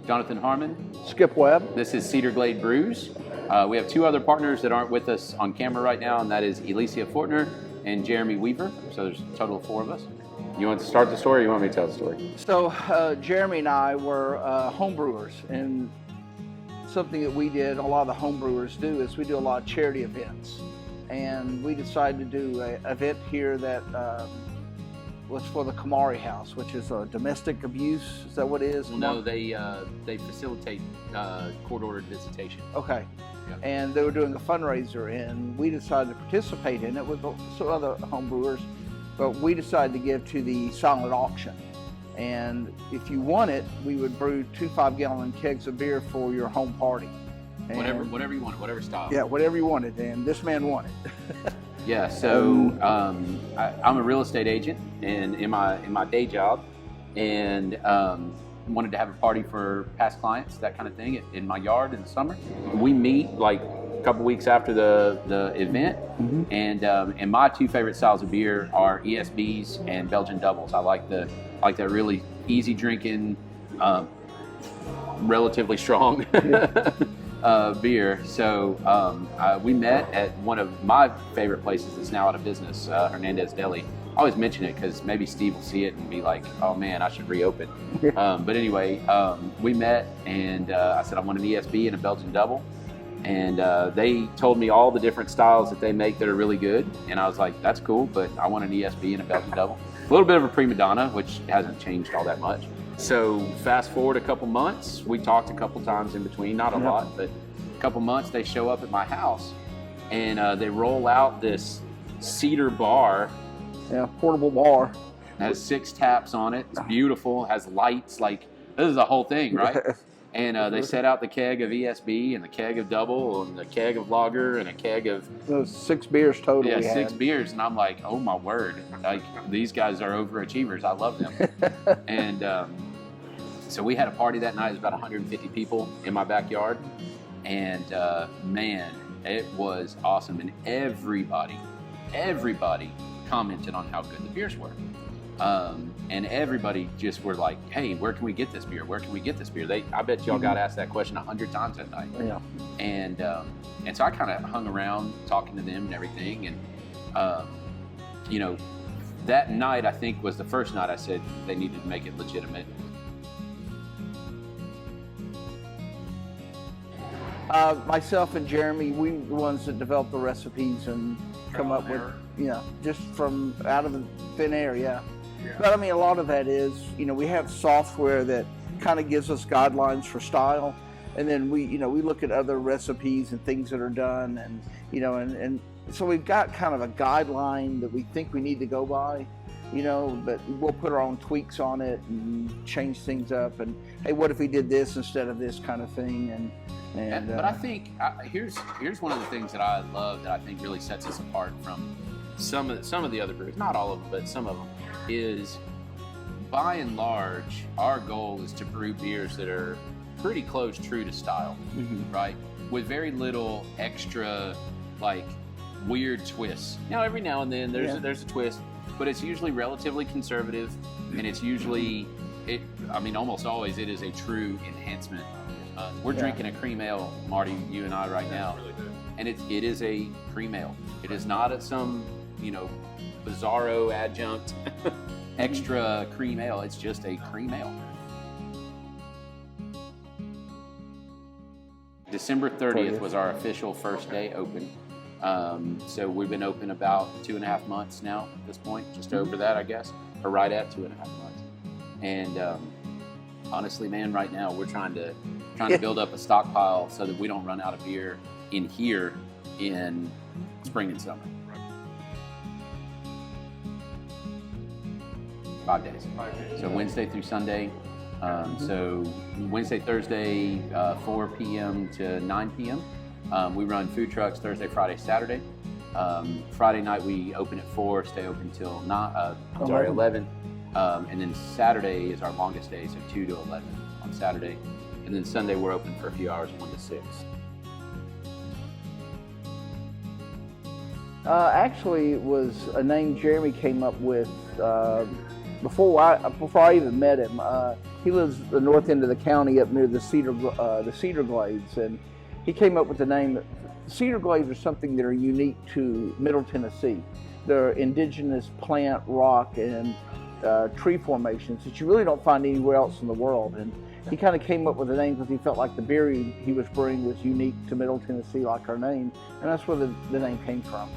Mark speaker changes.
Speaker 1: Jonathan Harmon.
Speaker 2: Skip Webb.
Speaker 1: This is Cedar Glade Brews. We have two other partners that aren't with us on camera right now, and that is Alicia Fortner and Jeremy Weaver. So there's a total of 4 of us. You want to start the story, or you want me to tell the story?
Speaker 2: So Jeremy and I were home brewers, and something that we did, a lot of the home brewers do, is we do a lot of charity events. And we decided to do an event here that was for the Kamari House, which is a domestic abuse. Is that what it is?
Speaker 1: No, they facilitate court-ordered visitation.
Speaker 2: Okay.
Speaker 1: Yep.
Speaker 2: And they were doing a fundraiser, and we decided to participate in it with some other home brewers, but we decided to give to the silent auction. And if you won it, we would brew 2 5-gallon kegs of beer for your home party. And
Speaker 1: whatever you wanted, whatever style.
Speaker 2: Yeah, whatever you wanted, and this man won it.
Speaker 1: Yeah, so I'm a real estate agent, and in my day job, and wanted to have a party for past clients, that kind of thing, in my yard in the summer. We meet like a couple weeks after the event, and my 2 favorite styles of beer are ESBs and Belgian doubles. I like that really easy drinking, relatively strong beer. So we met at one of my favorite places that's now out of business, Hernandez Deli. I always mention it because maybe Steve will see it and be like, oh man, I should reopen. But anyway, we met, and I said I want an ESB and a Belgian double. And they told me all the different styles that they make that are really good. And I was like, that's cool, but I want an ESB and a Belgian double. A little bit of a prima donna, which hasn't changed all that much. So fast forward a couple months, we talked a couple times in between, not a lot, but a couple months, they show up at my house, and they roll out this cedar bar.
Speaker 2: Yeah, portable bar.
Speaker 1: It has 6 taps on it. It's beautiful, has lights, like, this is the whole thing, right? And they set out the keg of ESB and the keg of double and the keg of lager and a keg of...
Speaker 2: Those 6 beers total.
Speaker 1: Yeah,
Speaker 2: we
Speaker 1: 6
Speaker 2: had.
Speaker 1: beers. And I'm like, oh my word. Like, these guys are overachievers. I love them. And so we had a party that night. It was about 150 people in my backyard. And man, it was awesome. And everybody commented on how good the beers were. And everybody just were like, hey, where can we get this beer? Where can we get this beer? I bet y'all got asked that question 100 times that night.
Speaker 2: Yeah.
Speaker 1: And so I kind of hung around talking to them and everything. And, you know, that night I think was the first night I said they needed to make it legitimate.
Speaker 2: Myself and Jeremy, we were the ones that developed the recipes and come up with, just from out of the thin air, yeah. But I mean, a lot of that is, we have software that kind of gives us guidelines for style, and then we look at other recipes and things that are done, and and so we've got kind of a guideline that we think we need to go by, but we'll put our own tweaks on it and change things up, and hey, what if we did this instead of this kind of thing, but I think here's one of the things that I love that I think really sets us apart from some of the other breweries, not all of them, but some of them, is by and large our goal is to brew beers that are pretty close true to style, right? With very little extra like weird twists. Now every now and then there's a twist, but it's usually relatively conservative, and it's usually almost always it is a true enhancement. We're drinking a cream ale, Marty, you and I right now, and it is a cream ale. It is not some bizarro adjunct extra cream ale. It's just a cream ale. December 30th was our official first day open. So we've been open about 2.5 months now at this point, just over that, I guess, or right at 2.5 months. And honestly, man, right now we're trying to build up a stockpile so that we don't run out of beer in here in spring and summer. 5 days. So Wednesday through Sunday. So Wednesday, Thursday, 4 p.m. to 9 p.m. We run food trucks Thursday, Friday, Saturday. Friday night we open at 4, stay open till 11. And then Saturday is our longest day, so 2 to 11 on Saturday. And then Sunday we're open for a few hours, 1 to 6. Actually, it was a name Jeremy came up with before I even met him. He lives the north end of the county up near the Cedar Glades, and he came up with the name. Cedar Glades are something that are unique to Middle Tennessee. They're indigenous plant, rock, and tree formations that you really don't find anywhere else in the world. And he kind of came up with the name because he felt like the beer he was brewing was unique to Middle Tennessee, like our name, and that's where the name came from.